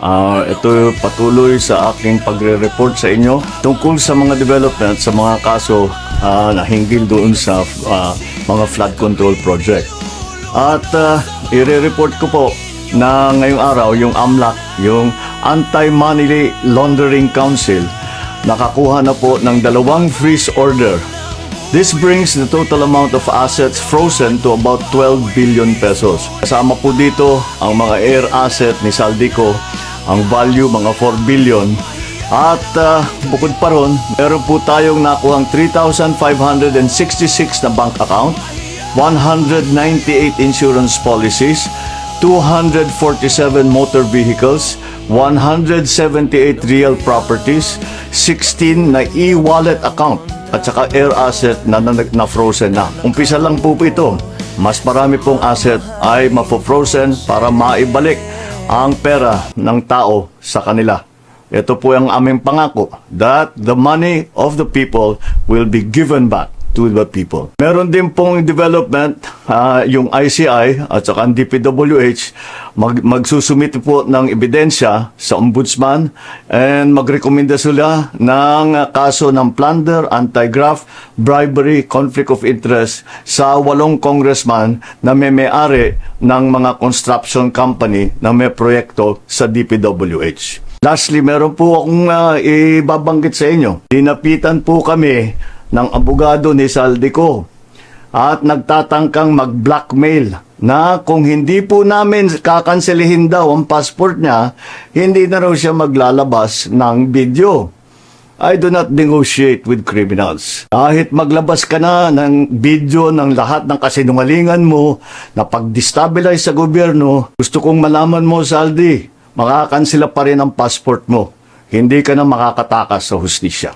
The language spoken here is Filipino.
Ito patuloy sa aking pagre-report sa inyo tungkol sa mga development sa mga kaso na hinggil doon sa mga flood control project. At i-report ko po na ngayong araw yung AMLAC, yung Anti-Money Laundering Council, nakakuha na po ng 2 freeze order. This brings the total amount of assets frozen to about 12 billion pesos. Kasama po dito ang mga air asset ni Saldico, ang value mga 4 billion. At bukod pa ron, meron po tayong nakuhang 3,566 na bank account, 198 insurance policies, 247 motor vehicles, 178 real properties, 16 na e-wallet account, at saka air asset na frozen na. Umpisa lang po ito. Mas marami pong asset ay mapofrozen para maibalik ang pera ng tao sa kanila. Ito po ang aming pangako that the money of the people will be given back to the people. Meron din pong development, yung ICI at saka ang DPWH magsusumite po ng ebidensya sa ombudsman and magrekomenda sila ng kaso ng plunder, anti-graft, bribery, conflict of interest sa 8 congressman na may-ari ng mga construction company na may proyekto sa DPWH. Lastly, meron po akong ibabanggit sa inyo. Dinapitan po kami ng abogado ni Saldico at nagtatangkang mag-blackmail na kung hindi po namin kakanselihin daw ang passport niya, hindi na raw siya maglalabas ng video. I do not negotiate with criminals. Kahit maglabas ka na ng video ng lahat ng kasinungalingan mo na pag-destabilize sa gobyerno, gusto kong malaman mo, Saldi, makakansela pa rin ang passport mo. Hindi ka na makakatakas sa hustisya.